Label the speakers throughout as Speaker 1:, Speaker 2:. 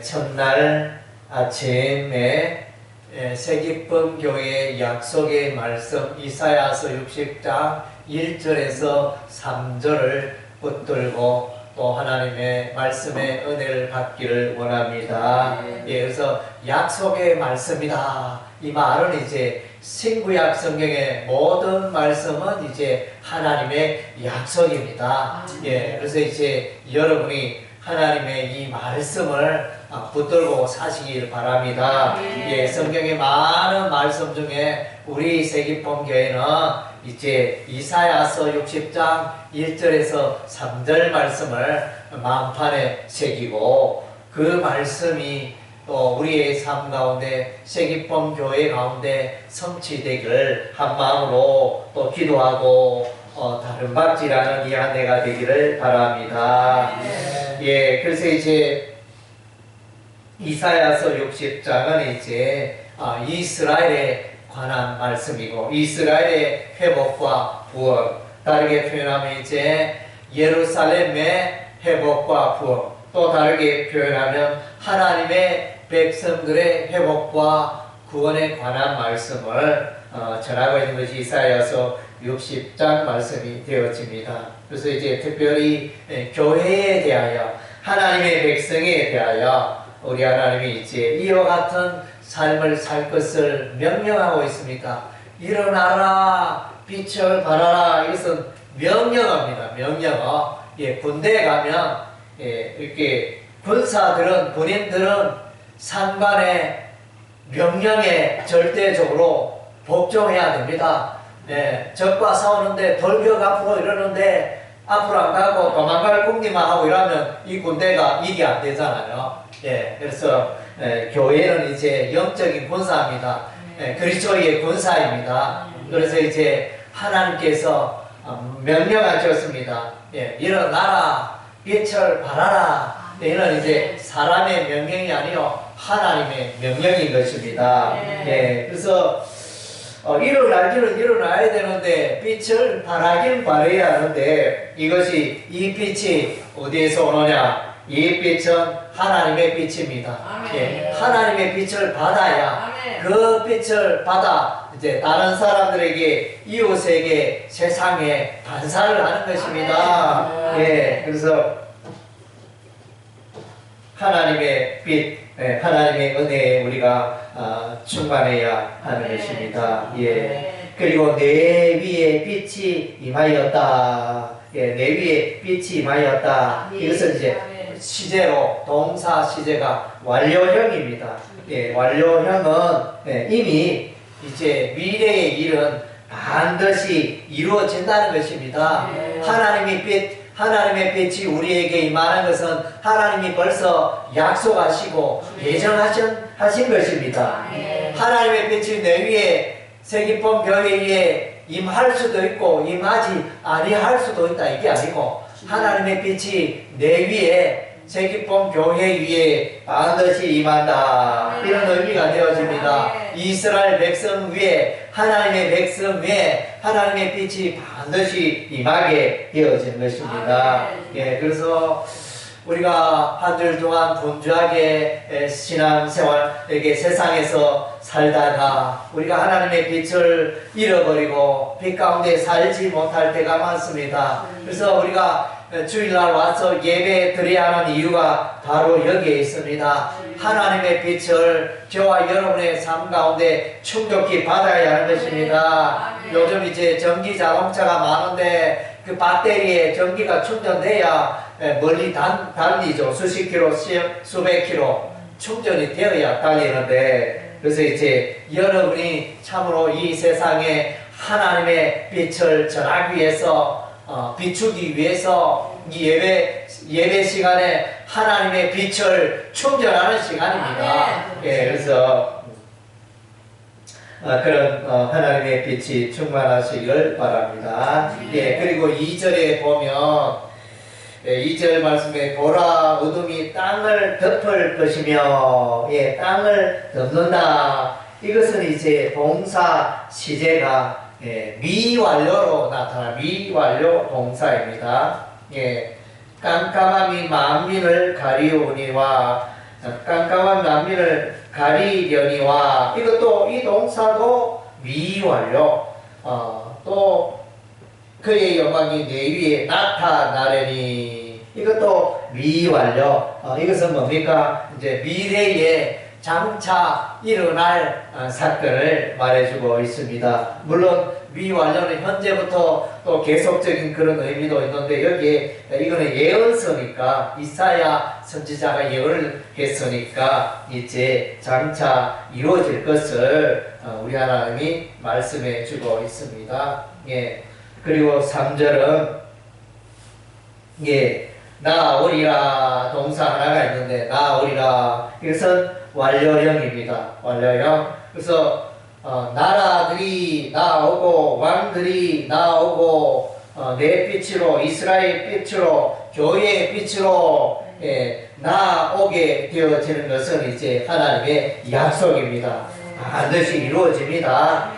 Speaker 1: 첫날 아침에 새기쁨 교회 약속의 말씀 이사야서 60장 1절에서 3절을 붙들고 또 하나님의 말씀의 은혜를 받기를 원합니다. 그래서 약속의 말씀이다. 이 말은 이제 신구약 성경의 모든 말씀은 이제 하나님의 약속입니다. 그래서 이제 여러분이 하나님의 이 말씀을 붙들고 사시길 바랍니다. 성경의 많은 말씀 중에 우리 새기쁨 교회는 이제 이사야서 60장 1절에서 3절 말씀을 마음판에 새기고 그 말씀이 또 우리의 삶 가운데 새기쁨 교회 가운데 성취되기를 한 마음으로 또 기도하고 다른 박지라는 이 한 해가 되기를 바랍니다. 그래서 이제 이사야서 60장은 이제 이스라엘에 관한 말씀이고 이스라엘의 회복과 부흥, 다르게 표현하면 이제 예루살렘의 회복과 부흥, 또 다르게 표현하면 하나님의 백성들의 회복과 구원에 관한 말씀을 전하고 있는 것이 이사야서 60장 말씀이 되어집니다. 그래서 이제 특별히 교회에 대하여 하나님의 백성에 대하여 우리 하나님이 이제 이와 같은 삶을 살 것을 명령하고 있습니다. 일어나라, 빛을 발하라. 이것은 명령어입니다. 명령어. 군대에 가면 이렇게 군사들은, 군인들은 상관의 명령에 절대적으로 복종해야 됩니다. 적과 싸우는데 돌격 앞으로 이러는데 앞으로 안 가고 도망갈 궁리만 하고 이러면 이 군대가 이게 안 되잖아요. 그래서 교회는 이제 영적인 군사입니다. 그리스도의 군사입니다. 그래서 이제 하나님께서 명령하셨습니다. 일어나라, 빛을 발하라. 이는 이제 사람의 명령이 아니요 하나님의 명령인 것입니다. 그래서 일어나기는 일어나야 되는데 빛을 발하긴 발해야 하는데 이것이 이 빛이 어디에서 오느냐? 이 빛은 하나님의 빛입니다. 하나님의 빛을 받아야 그 빛을 받아 이제 다른 사람들에게 이웃에게 세상에 반사를 하는 것입니다. 그래서 하나님의 빛, 하나님의 은혜에 우리가 충만해야 하는 것입니다. 그리고 내 위에 빛이 임하였다. 내 위에 빛이 임하였다. 이것은 이제 시제로 동사 시제가 완료형입니다. 완료형은 이미 이제 미래의 일은 반드시 이루어진다는 것입니다. 하나님의 빛이 우리에게 임하는 것은 하나님이 벌써 약속하시고 예정하신 것입니다. 하나님의 빛이 내 위에 새기쁨 교회 위에 임할 수도 있고 임하지 아니할 수도 있다. 이게 아니고 하나님의 빛이 내 위에 새기쁨 교회 위에 반드시 임한다. 이런 의미가 되어집니다. 이스라엘 백성 위에 하나님의 백성 위에 하나님의 빛이 반드시 임하게 되어진 것입니다. 그래서 우리가 한 주 동안 분주하게 신앙생활 이렇게 세상에서 살다가 우리가 하나님의 빛을 잃어버리고 빛 가운데 살지 못할 때가 많습니다. 그래서 우리가 주일날 와서 예배 드려야 하는 이유가 바로 여기에 있습니다. 하나님의 빛을 저와 여러분의 삶 가운데 충족히 받아야 하는 것입니다. 요즘 이제 전기 자동차가 많은데 그 배터리에 전기가 충전돼야 멀리 달리죠. 수십 킬로, 수백 킬로 충전이 되어야 달리는데, 그래서 이제 여러분이 참으로 이 세상에 하나님의 빛을 전하기 위해서 비추기 위해서 이 예배 시간에 하나님의 빛을 충전하는 시간입니다. 그래서 그런 하나님의 빛이 충만하시기를 바랍니다. 그리고 2절에 보면 2절 말씀에 보라 어둠이 땅을 덮을 것이며 땅을 덮는다. 이것은 이제 동사 시제가 미완료로 나타나 미완료 동사입니다. 깜깜함이 만민을 가리우니와 깜깜한 만민을 가리려니와 이것도 이 동사도 미완료 또 그의 영광이 내 위에 나타나려니 이것도 미완료 이것은 뭡니까? 이제 미래에 장차 일어날 사건을 말해주고 있습니다. 물론 미완료는 현재부터 또 계속적인 그런 의미도 있는데 여기에 이거는 예언서니까 이사야 선지자가 예언을 했으니까 이제 장차 이루어질 것을 우리 하나님이 말씀해 주고 있습니다. 예. 그리고 3절은 예, 나오리라 동사 하나가 있는데 나오리라 이것은 완료형입니다. 완료형. 그래서 나라들이 나오고 왕들이 나오고 내 빛으로 이스라엘 빛으로 교회의 빛으로 나오게 되어지는 것은 이제 하나님의 약속입니다. 반드시 이루어집니다.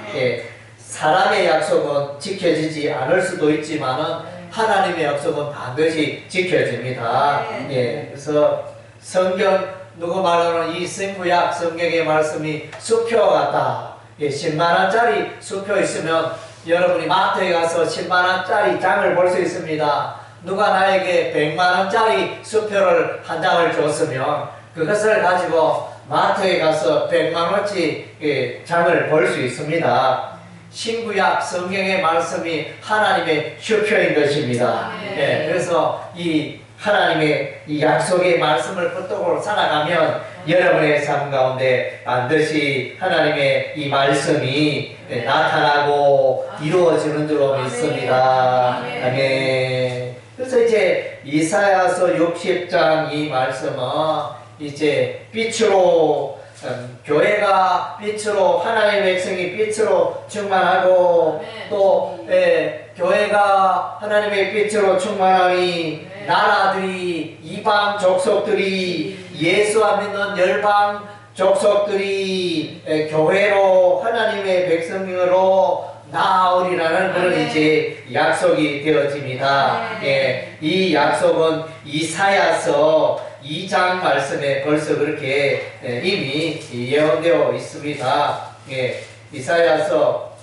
Speaker 1: 사람의 약속은 지켜지지 않을 수도 있지만은 하나님의 약속은 반드시 지켜집니다. 그래서 성경 누구 말하는 이 신구약 성경의 말씀이 수표 같다. 10만원짜리 수표 있으면 여러분이 마트에 가서 10만원짜리 장을 볼 수 있습니다. 누가 나에게 100만원짜리 수표를 한 장을 줬으면 그것을 가지고 마트에 가서 100만원치 장을 볼 수 있습니다. 신구약 성경의 말씀이 하나님의 수표인 것입니다. 그래서 이 하나님의 이 약속의 말씀을 붙들고 살아가면 여러분의 삶 가운데 반드시 하나님의 이 말씀이 나타나고 이루어지는 줄로 믿습니다. 아멘. 그래서 이제 이사야서 60장 이 말씀은 이제 빛으로 교회가 빛으로 하나님의 백성이 빛으로 충만하고 또 교회가 하나님의 빛으로 충만하니 나라들이 이방 족속들이 예수 안 믿는 열방 족속들이 교회로 하나님의 백성으로 나오리라는 그런 이제 약속이 되어집니다. 이 약속은 이사야서 2장 말씀에 벌써 그렇게 이미 예언되어 있습니다. 이사야서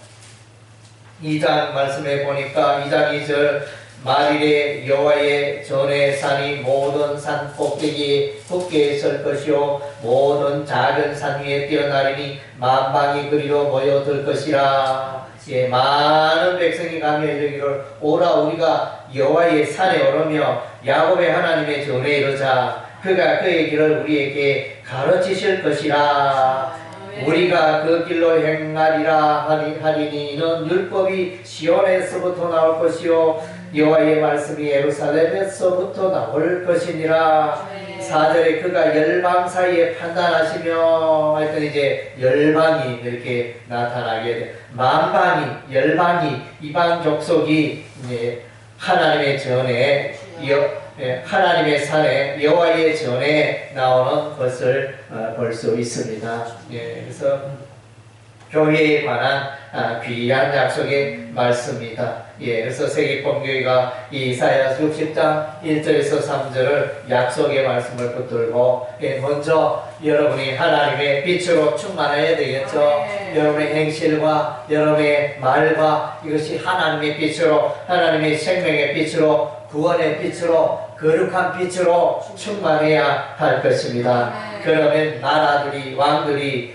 Speaker 1: 2장 말씀에 보니까 2장 2절 말일에 여호와의 전에 산이 모든 산 꼭대기에 굳게 설 것이요 모든 작은 산 위에 뛰어나리니 만방이 그리로 모여들 것이라. 많은 백성이 가며 이르기를 오라 우리가 여호와의 산에 오르며 야곱의 하나님의 전에 이르자. 그가 그의 길을 우리에게 가르치실 것이라. 우리가 그 길로 행하리라 하리니 이는 율법이 시온에서부터 나올 것이요 여호와의 말씀이 예루살렘에서부터 나올 것이니라. 4절에 그가 열방 사이에 판단하시며 하여튼 이제 열방이 이렇게 나타나게 돼. 만방이 열방이 이방 족속이 이제 하나님의 전에 하나님의 산에 여호와의 전에 나오는 것을 볼 수 있습니다. 그래서 교회에 관한 귀한 약속의 말씀입니다. 그래서 세계본교회가 이사야 60장 1절에서 3절을 약속의 말씀을 붙들고 먼저 여러분이 하나님의 빛으로 충만해야 되겠죠. 여러분의 행실과 여러분의 말과 이것이 하나님의 빛으로 하나님의 생명의 빛으로 구원의 빛으로 거룩한 빛으로 충만해야 할 것입니다. 그러면 나라들이 왕들이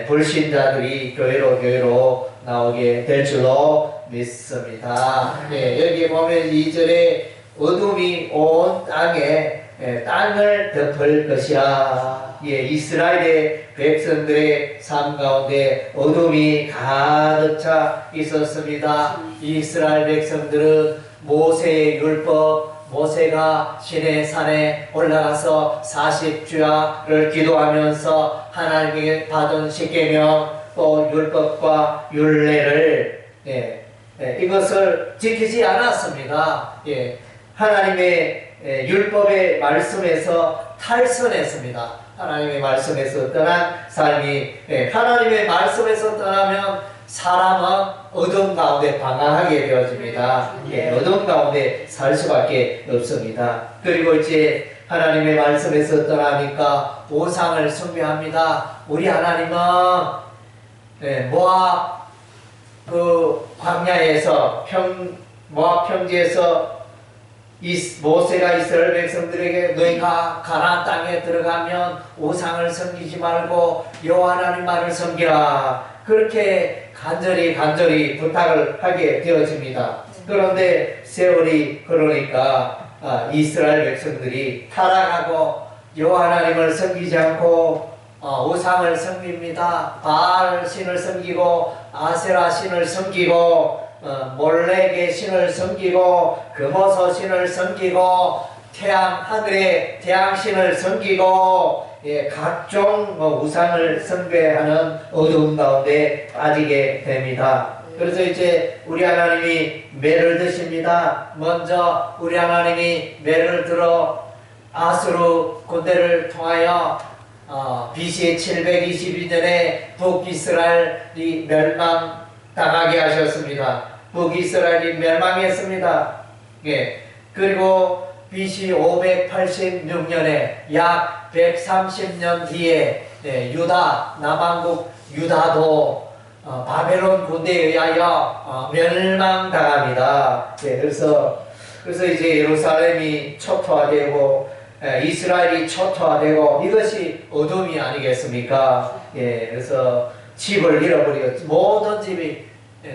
Speaker 1: 불신자들이 교회로 나오게 될 줄로 믿습니다. 여기 보면 2절에 어둠이 온 땅에 땅을 덮을 것이라. 이스라엘의 백성들의 삶 가운데 어둠이 가득 차 있었습니다. 이스라엘 백성들은 모세의 율법 모세가 시내 산에 올라가서 40주야를 기도하면서 하나님께 받은 십계명 또 율법과 율례를 이것을 지키지 않았습니다. 하나님의 율법의 말씀에서 탈선했습니다. 하나님의 말씀에서 떠난 삶이 하나님의 말씀에서 떠나면 사람은 어둠 가운데 방황하게 되어집니다. 예, 어둠 가운데 살 수밖에 없습니다. 그리고 이제 하나님의 말씀에서 떠나니까 우상을 숭배합니다. 우리 하나님은 모압 그 광야에서 모압 평지에서 모세가 이스라엘 백성들에게 너희가 가나안 땅에 들어가면 우상을 섬기지 말고 여호와 하나님만을 섬기라, 그렇게 간절히 부탁을 하게 되어집니다. 그런데 세월이 흐르니까 이스라엘 백성들이 타락하고 여호와 하나님을 섬기지 않고 우상을 섬깁니다. 바알 신을 섬기고 아세라 신을 섬기고 몰렉의 신을 섬기고 금오소 신을 섬기고 하늘의 태양신을 섬기고 각종 우상을 숭배하는 어두운 가운데 빠지게 됩니다. 그래서 이제 우리 하나님이 매를 드십니다. 먼저 우리 하나님이 매를 들어 아수르 군대를 통하여 BC 722년에 북이스라엘이 멸망당하게 하셨습니다. 북이스라엘이 멸망했습니다. 예. 그리고 BC 586년에 약 130년 뒤에 유다, 남왕국 유다도 바벨론 군대에 의하여 멸망당합니다. 예, 그래서 이제 예루살렘이 초토화되고 이스라엘이 초토화되고 이것이 어둠이 아니겠습니까? 예, 그래서 집을 잃어버리고 모든 집이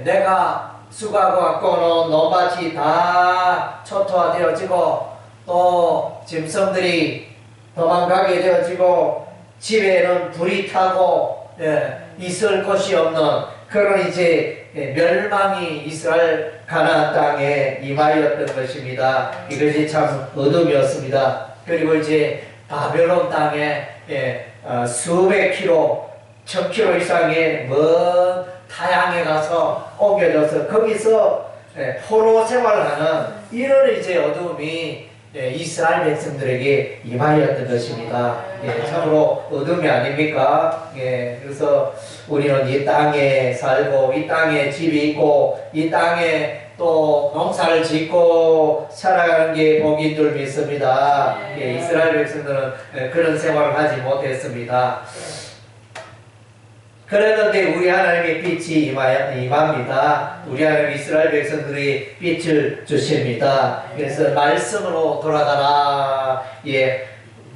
Speaker 1: 내가 수고하고 갖고 온 논밭이 다 초토화되어지고 또 짐승들이 도망가게 되어지고 집에는 불이 타고 있을 곳이 없는 그런 이제 멸망이 이스라엘 가나안 땅에 임하였던 것입니다. 이것이 참 어둠이었습니다. 그리고 이제 바벨론 땅에 수백 킬로, 1000킬로 이상의 먼 타향에 가서 옮겨져서 거기서 포로 생활하는 이런 이제 어둠이 이스라엘 백성들에게 임하였던 것입니다. 참으로 어둠이 아닙니까? 그래서 우리는 이 땅에 살고 이 땅에 집이 있고 이 땅에 또 농사를 짓고 살아가는 게 복인 줄 믿습니다. 이스라엘 백성들은 그런 생활을 하지 못했습니다. 그랬는데 우리 하나님의 빛이 임합니다. 우리 하나님 이스라엘 백성들이 빛을 주십니다. 그래서 말씀으로 돌아가라.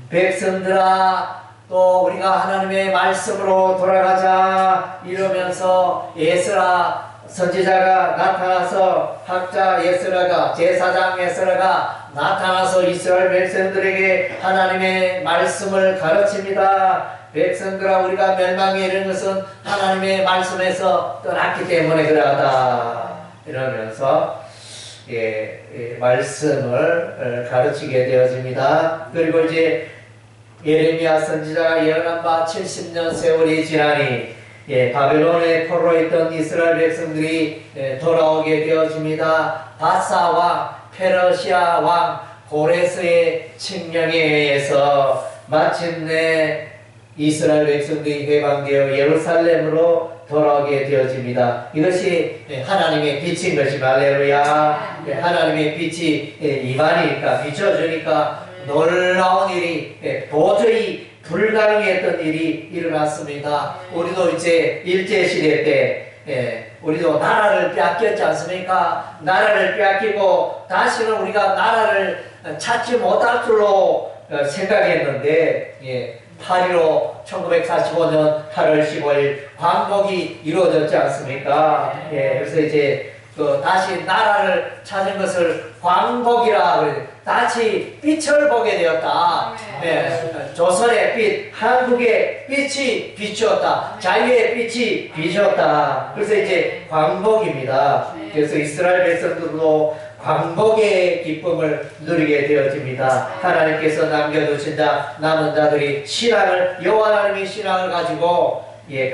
Speaker 1: 백성들아, 또 우리가 하나님의 말씀으로 돌아가자 이러면서 에스라 선지자가 나타나서 학자 에스라가, 제사장 에스라가 나타나서 이스라엘 백성들에게 하나님의 말씀을 가르칩니다. 백성들아, 우리가 멸망에 이르는 것은 하나님의 말씀에서 떠났기 때문에 그러하다 이러면서 말씀을 가르치게 되어집니다. 그리고 이제 예레미야 선지자가 예언한 바 70년 세월이 지나니 바벨론에 포로로 있던 이스라엘 백성들이 돌아오게 되어집니다. 바사 왕, 페르시아 왕 고레스의 칙령에 의해서 마침내 이스라엘 백성들이 해방되어 예루살렘으로 돌아오게 되어집니다. 이것이 하나님의 빛인 것입니다. 할렐루야. 하나님의 빛이 임하니까, 비춰주니까 놀라운 일이, 도저히 불가능했던 일이 일어났습니다. 우리도 이제 일제시대 때 우리도 나라를 빼앗겼지 않습니까? 나라를 빼앗기고 다시는 우리가 나라를 찾지 못할 줄로 생각했는데 8.15 1945년 8월 15일 광복이 이루어졌지 않습니까? 그래서 이제 다시 나라를 찾은 것을 광복이라 그래요. 다시 빛을 보게 되었다. 조선의 빛, 한국의 빛이 비추었다. 자유의 빛이 비추었다. 그래서 이제 광복입니다. 그래서 이스라엘 백성들도 광복의 기쁨을 누리게 되어집니다. 하나님께서 남겨두신 자, 남은 자들이 여호와 하나님의 신앙을 가지고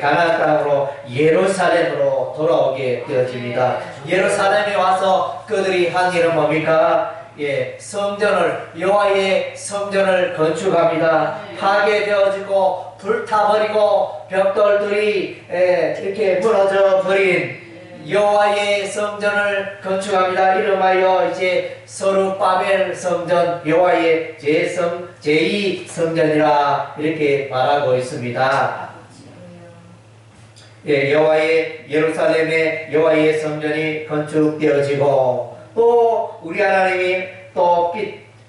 Speaker 1: 가나안 땅으로 예루살렘으로 돌아오게 되어집니다. 예루살렘에 와서 그들이 한 일은 뭡니까? 성전을 여호와의 성전을 건축합니다. 파괴되어지고 불타버리고 벽돌들이 이렇게 무너져 버린 여호와의 성전을 건축합니다. 이름하여 이제 서룹바벨 성전, 여호와의 제2 성전이라 이렇게 말하고 있습니다. 여호와의 예루살렘의 여호와의 성전이 건축되어지고 또 우리 하나님이 또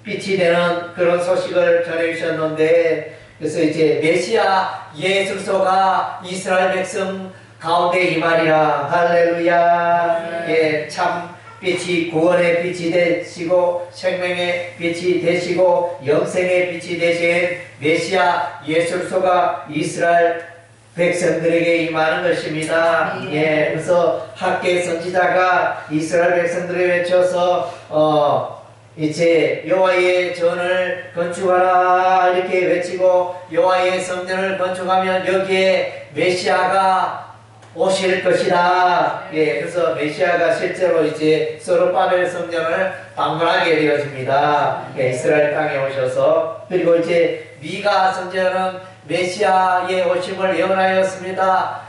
Speaker 1: 빛이 되는 그런 소식을 전해주셨는데, 그래서 이제 메시아 예수소가 이스라엘 백성 가운데 임하리라. 할렐루야. 참 빛이 구원의 빛이 되시고 생명의 빛이 되시고 영생의 빛이 되신 메시아 예수소가 이스라엘 백성들에게 임하는 것입니다. 그래서 학개 선지자가 이스라엘 백성들에 외쳐서 이제 여호와의 전을 건축하라 이렇게 외치고, 여호와의 성전을 건축하면 여기에 메시아가 오실 것이다. 그래서 메시아가 실제로 이제 서룹바벨 성전을 방문하게 되어집니다. 이스라엘 땅에 오셔서. 그리고 이제 미가 성전은 메시아의 오심을 예언하였습니다.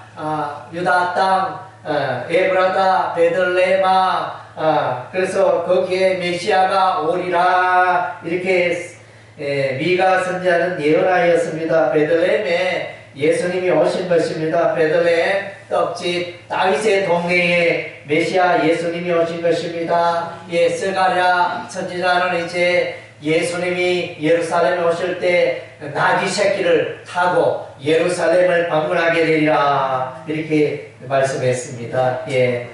Speaker 1: 유다 땅, 에브라다, 베들레헴아, 그래서 거기에 메시아가 오리라 이렇게 미가 선지자는 예언하였습니다. 베들레헴에 예수님이 오신 것입니다. 베들레헴 떡집 다윗의 동네에 메시아 예수님이 오신 것입니다. 스가랴 선지자는 이제 예수님이 예루살렘에 오실 때 나귀 새끼를 타고 예루살렘을 방문하게 되리라 이렇게 말씀했습니다.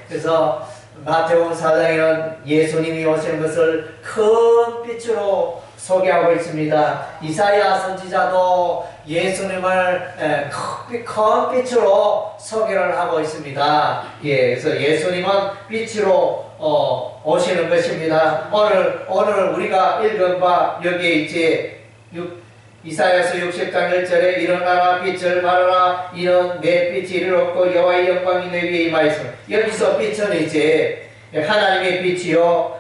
Speaker 1: 그래서 마태복음 4장에는 예수님이 오시는 것을 큰 빛으로 소개하고 있습니다. 이사야 선지자도 예수님을 큰 빛으로 소개를 하고 있습니다. 그래서 예수님은 빛으로 오시는 것입니다. 오늘 우리가 읽은 바 여기에 이제 이사야서 60장 1절에 일어나라 빛을 발하라 이는 내 빛이 이르렀고 여호와의 영광이 내 위에 임하였으며, 여기서 빛은 이제 하나님의 빛이요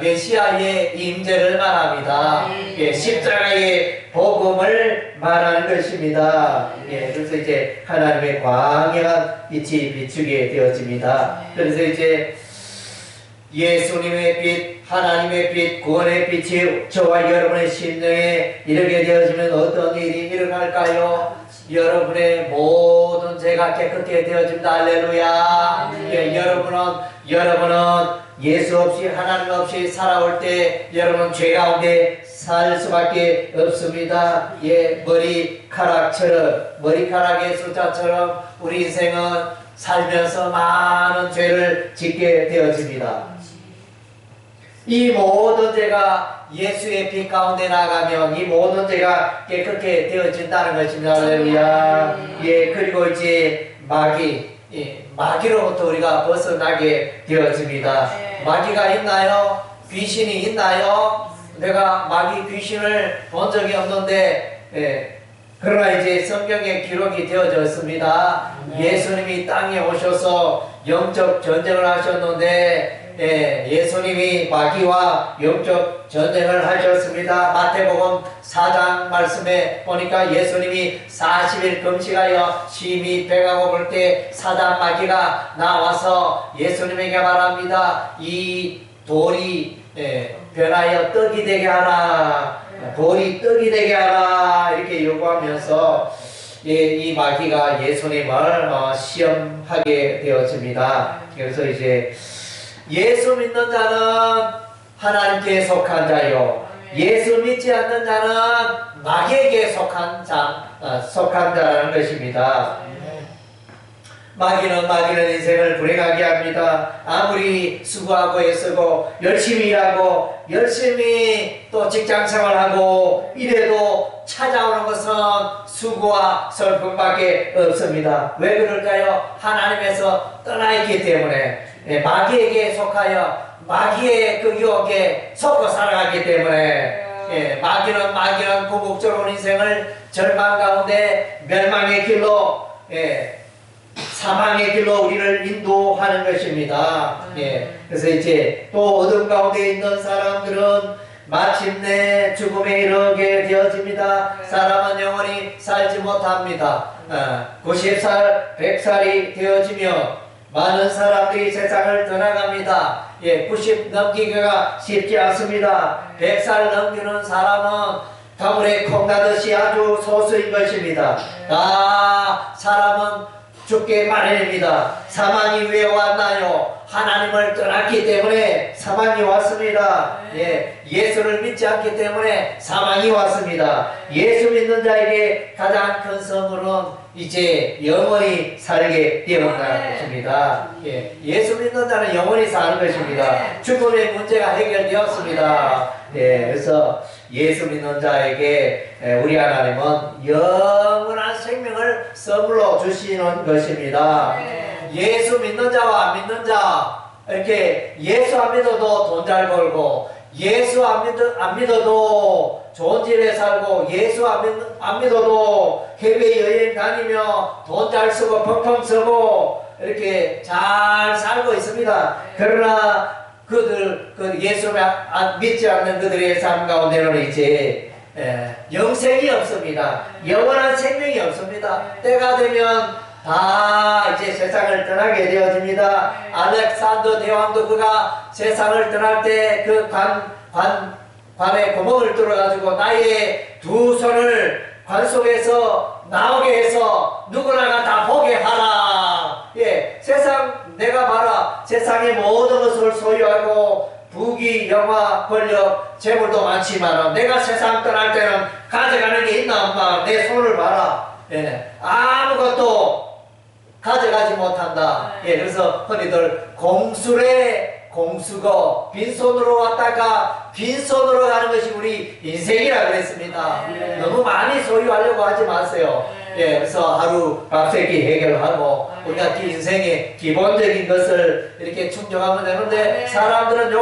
Speaker 1: 메시아의 임재를 말합니다. 십자가의 복음을 말하는 것입니다. 그래서 이제 하나님의 광야한 빛이 비추게 되어집니다. 그래서 이제 예수님의 빛, 하나님의 빛, 구원의 빛이 저와 여러분의 심령에 이르게 되어지면 어떤 일이 일어날까요? 여러분의 모든 죄가 깨끗게 되어집니다. 할렐루야. 여러분은 예수 없이 하나님 없이 살아올 때 여러분 죄 가운데 살 수밖에 없습니다. 머리카락의 숫자처럼 우리 인생은 살면서 많은 죄를 짓게 되어집니다. 이 모든 죄가 예수의 빛 가운데 나가면 이 모든 죄가 깨끗게 되어진다는 것입니다. 할렐루야. 그리고 이제 마귀로부터 우리가 벗어나게 되어집니다. 마귀가 있나요? 귀신이 있나요? 내가 마귀 귀신을 본 적이 없는데, 그러나 이제 성경에 기록이 되어졌습니다. 예수님이 땅에 오셔서 영적 전쟁을 하셨는데, 예수님이 마귀와 영적 전쟁을 하셨습니다. 마태복음 4장 말씀에 보니까 예수님이 40일 금식하여 심히 배가 고플 때 사단 마귀가 나와서 예수님에게 말합니다. 이 돌이 변하여 떡이 되게 하라, 돌이 떡이 되게 하라 이렇게 요구하면서 이 마귀가 예수님을 시험하게 되어집니다. 그래서 이제 예수 믿는 자는 하나님께 속한 자요, 예수 믿지 않는 자는 마귀에게 속한 자라는 것입니다. 마귀는 인생을 불행하게 합니다. 아무리 수고하고 애쓰고 열심히 일하고 열심히 또 직장생활하고 이래도 찾아오는 것은 수고와 슬픔밖에 없습니다. 왜 그럴까요? 하나님에서 떠나 있기 때문에, 마귀에게 속하여 마귀의 그 유혹에 속고 살아가기 때문에, 마귀는 궁극적으로 인생을 절망 가운데 멸망의 길로, 사망의 길로 우리를 인도하는 것입니다. 그래서 이제 또 어둠 가운데 있는 사람들은 마침내 죽음에 이르게 되어집니다. 사람은 영원히 살지 못합니다. 90살, 100살이 되어지며 많은 사람들이 세상을 떠나갑니다. 90 넘기기가 쉽지 않습니다. 100살 넘기는 사람은 가물에 콩나듯이 아주 소수인 것입니다. 사람은 죽게 마련입니다. 사망이 왜 왔나요? 하나님을 떠났기 때문에 사망이 왔습니다. 예수를 믿지 않기 때문에 사망이 왔습니다. 예수 믿는 자에게 가장 큰 선물은 이제 영원히 살게 되었다는 것입니다. 예수 믿는 자는 영원히 사는 것입니다. 죽음의 문제가 해결되었습니다. 그래서 예수 믿는 자에게 우리 하나님은 영원한 생명을 선물로 주시는 것입니다. 예수 믿는 자와 안 믿는 자, 이렇게 예수 안 믿어도 돈 잘 벌고, 예수 안 믿어도 좋은 집에 살고, 예수 안 믿어도 해외여행 다니며 돈 잘 쓰고 펑펑 쓰고 이렇게 잘 살고 있습니다. 그러나 예수를 믿지 않는 그들의 삶 가운데는 이제 영생이 없습니다. 영원한 생명이 없습니다. 때가 되면 다 이제 세상을 떠나게 되어집니다. 알렉산더 대왕도 그가 세상을 떠날 때 그 관에 구멍을 뚫어가지고 나의 두 손을 관 속에서 나오게 해서 누구나가 다 보게 하라. 세상 내가 봐라. 세상의 모든 것을 소유하고 부귀, 영화, 권력, 재물도 많지만 내가 세상 떠날 때는 가져가는 게 있나 없나 내 손을 봐라. 아무것도 가져가지 못한다. 그래서 흔히들 공수고 빈손으로 왔다가 빈손으로 가는 것이 우리 인생이라 그랬습니다. 너무 많이 소유하려고 하지 마세요. 그래서 하루 밥세끼 해결하고 우리가 인생의 기본적인 것을 이렇게 충족하면 되는데 사람들은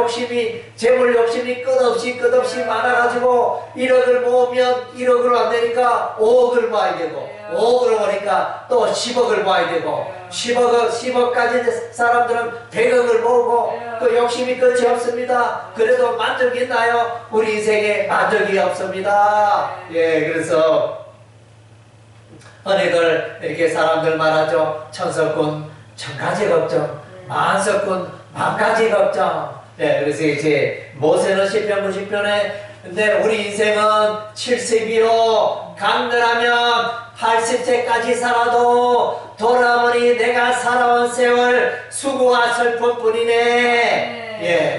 Speaker 1: 재물 욕심이 끝없이 많아가지고 1억을 모으면 1억으로 안 되니까 5억을 모아야 되고 5억을 모으니까 또 10억을 모아야 되고 10억까지 사람들은 100억을 모으고 그 욕심이 끝이 없습니다. 그래도 만족이 있나요? 우리 인생에 만족이 없습니다. 그래서 흔히들 이렇게 사람들 말하죠. 천석군 천가지 걱정, 만석군 만가지 걱정. 그래서 이제 모세는 시편 90편에 근데 우리 인생은 70이요 강건하면 80세까지 살아도 돌아보니 내가 살아온 세월 수고와 슬픔뿐이네.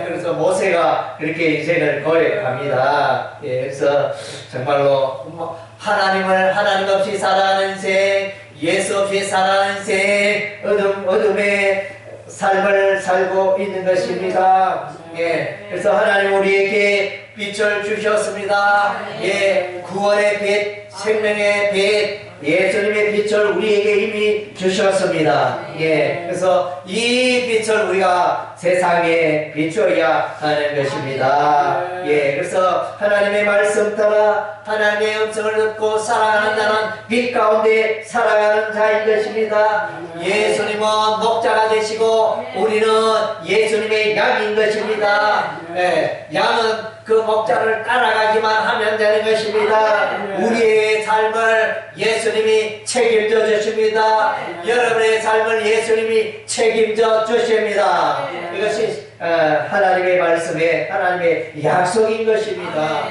Speaker 1: 그래서 모세가 그렇게 인생을 고백합니다. 그래서 정말로 하나님 없이 살아가는 인생, 예수 없이 살아가는 인생, 어둠의 삶을 살고 있는 것입니다. 그래서 하나님 우리에게 빛을 주셨습니다. 구원의 빛, 생명의 빛, 예수님의 빛을 우리에게 이미 주셨습니다. 그래서 이 빛을 우리가 세상에 비춰야 하는 것입니다. 그래서 하나님의 말씀 따라 하나님의 음성을 듣고 살아가는 자는 빛 가운데 살아가는 자인 것입니다. 예수님은 목자가 되시고 우리는 예수님의 양인 것입니다. 양은 그 목자를 따라가기만 하면 되는 것입니다. 우리의 삶을 예수님이 책임져 주십니다. 여러분의 삶을 예수님이 책임져 주십니다. 이것이 하나님의 말씀에 하나님의 약속인 것입니다.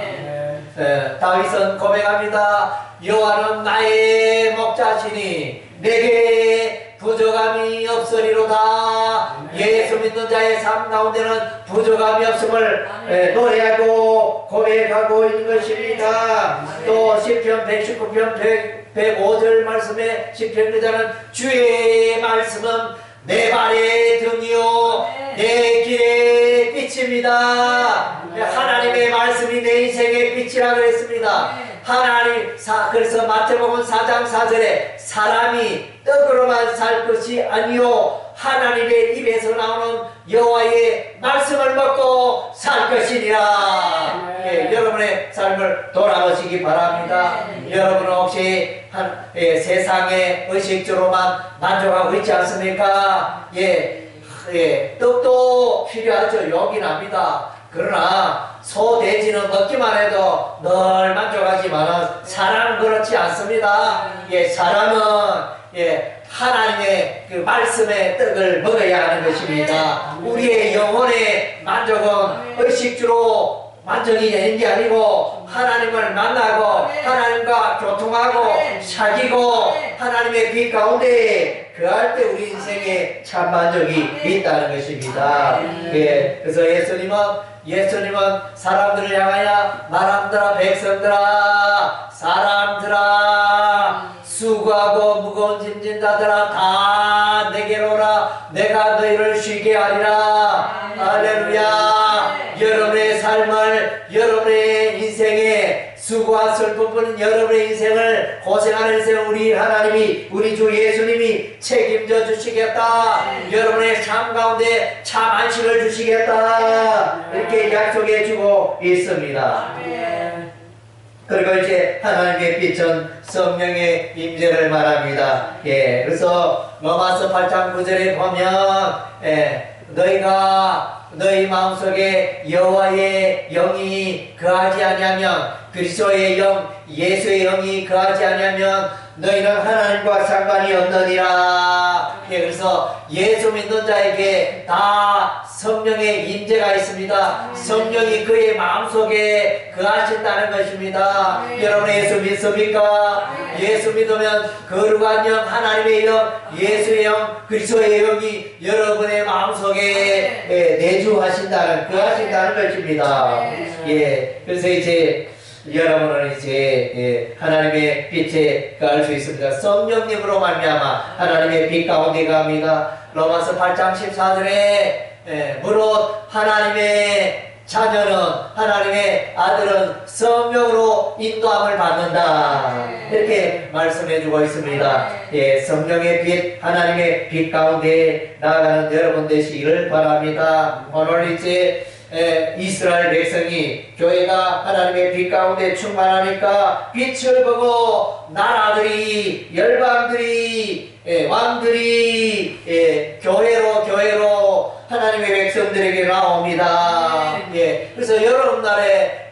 Speaker 1: 다윗은 고백합니다. 여호와는 나의 목자시니 내게 부족함이 없으리로다. 예수 믿는 자의 삶 가운데는 부족함이 없음을 노래하고 고백하고 있는 것입니다. 또 시편 119편 105절 말씀에 시편 기자는 주의 말씀은 내 발의 등이요 내 길의 빛입니다. 하나님의 말씀이 내 인생의 빛이라고 했습니다. 그래서 마태복음 4장 4절에 사람이 떡으로만 살 것이 아니요 하나님의 입에서 나오는 여호와의 말씀을 먹고 살 것이니라. 여러분의 삶을 돌아보시기 바랍니다. 여러분은 혹시 세상의 의식주로만 만족하고 있지 않습니까? 예, 떡도 필요하죠. 욕이 납니다. 그러나 소, 돼지는 먹기만 해도 늘 만족하지만 사람은 그렇지 않습니다. 예, 사람은 예, 하나님의 그 말씀의 떡을 먹어야 하는 것입니다. 우리의 영혼의 만족은 의식주로 만족이 되는 게 아니고 하나님을 만나고 하나님과 교통하고 사귀고 하나님의 빛 가운데 그할 때 우리 인생에 참 만족이 있다는 것입니다. 예, 그래서 예수님은 사람들을 향하여 말함들아 백성들아 사람들아 수고하고 무거운 짐진 자들아 다 내게로 오라 내가 너희를 쉬게 하리라. 할렐루야. 여러분의 삶을 여러분의 인생에 수고와 슬픔은 여러분의 인생을 고생하는 인생 우리 하나님이 우리 주 예수님이 책임져 주시겠다. 여러분의 삶 가운데 참 안식을 주시겠다. 이렇게 약속해 주고 있습니다. 그리고 이제 하나님의 빛은 성령의 임재를 말합니다. 예, 그래서 로마서 8장 9절에 보면 너희가 너희 마음속에 여호와의 영이 거하지 아니하면 그리스도의 영 예수의 영이 거하지 아니하면 너희는 하나님과 상관이 없느니라. 예, 그래서 예수 믿는 자에게 다 성령의 임재가 있습니다. 성령이 그의 마음속에 거하신다는 것입니다. 여러분 예수 믿습니까? 예수 믿으면 거룩한 영, 하나님의 영, 예수의 영, 그리스도의 영이 여러분의 마음속에 내주하신다는 거하신다는 것입니다. 예, 그래서 이제 여러분은 이제 하나님의 빛에 거할 수 있습니다. 성령님으로 말미암아 하나님의 빛 가운데 갑니다. 로마서 8장 14절에 무릇 하나님의 자녀는 하나님의 아들은 성령으로 인도함을 받는다. 이렇게 말씀해 주고 있습니다. 예, 성령의 빛, 하나님의 빛 가운데 나아가는 여러분 되시기를 바랍니다. 오늘 이제 이스라엘 백성이 교회가 하나님의 빛 가운데 충만하니까 빛을 보고 나라들이 열방들이 왕들이 교회로 하나님의 백성들에게 나옵니다. 예, 그래서 여름날에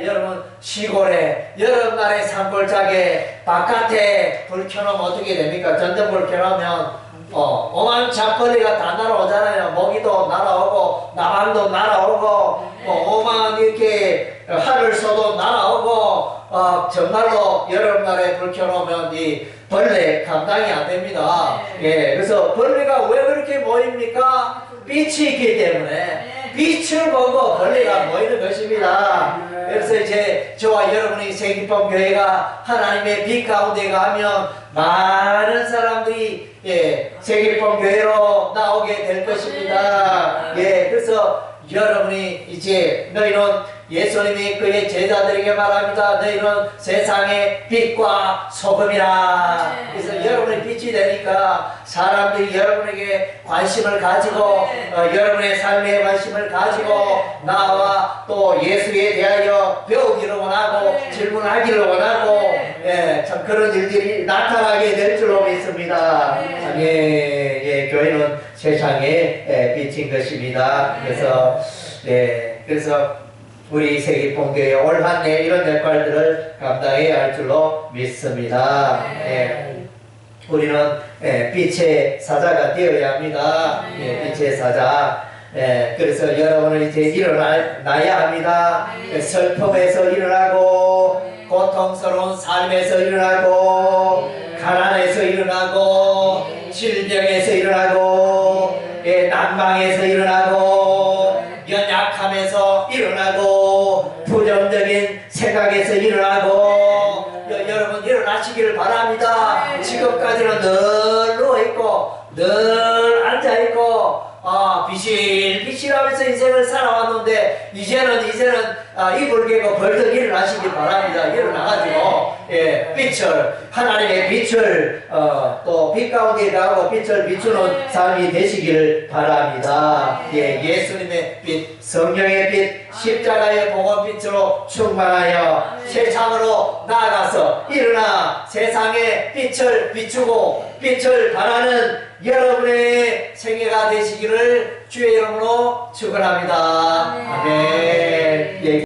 Speaker 1: 여러분 시골에 여름날에 산골짜기에 바깥에 불 켜놓으면 어떻게 됩니까? 전등불 켜놓으면 오만 잡거리가 다 날아오잖아요. 모기도 날아오고 나방도 날아오고 오만 이렇게 하늘소도 날아오고 정말로 여름날에 불 켜놓으면 이 벌레 감당이 안 됩니다. 예, 그래서 벌레가 왜 그렇게 모입니까? 빛이 있기 때문에 빛을 보고 벌레가 모이는 것입니다. 그래서 이제 저와 여러분이 세기품 교회가 하나님의 빛 가운데 가면 많은 사람들이 세기품 교회로 나오게 될 것입니다. 예, 그래서 여러분이 이제 너희는 예수님이 그의 제자들에게 말합니다. 너희는 세상의 빛과 소금이라. 그래서 여러분이 빛이 되니까 사람들이 여러분에게 관심을 가지고 여러분의 삶에 관심을 가지고 나와 또 예수에 대하여 배우기를 원하고 질문하기를 원하고 참 그런 일들이 나타나게 될 줄로 믿습니다. 예, 교회는 세상의 빛인 것입니다. 그래서 우리 세기pon교회 올 한 해 이런 역할들을 감당해야 할 줄로 믿습니다. 우리는 빛의 사자가 되어야 합니다. 빛의 사자. 그래서 여러분은 이제 일어나야 합니다. 슬픔에서 일어나고 고통스러운 삶에서 일어나고 가난에서 일어나고 질병에서 일어나고 난방에서 일어나고 연약함에서 일어나고 부정적인 생각에서 일어나고 여러분 일어나시기를 바랍니다. 지금까지는 늘 누워있고 늘 앉아있고 비실비실하면서 인생을 살아왔는데 이제는 이불 개고 벌떡 일어나시기 바랍니다. 일어나가지고 빛을 하나님의 빛을 또 빛 가운데 가고 빛을 비추는 삶이 되시기를 바랍니다. 예수님의 빛, 성령의 빛, 십자가의 복음빛으로 충만하여 세상으로 나아가서 일어나 세상에 빛을 비추고 빛을 발하는 여러분의 생애가 되시기를 주의 이름으로 축원합니다. 아멘.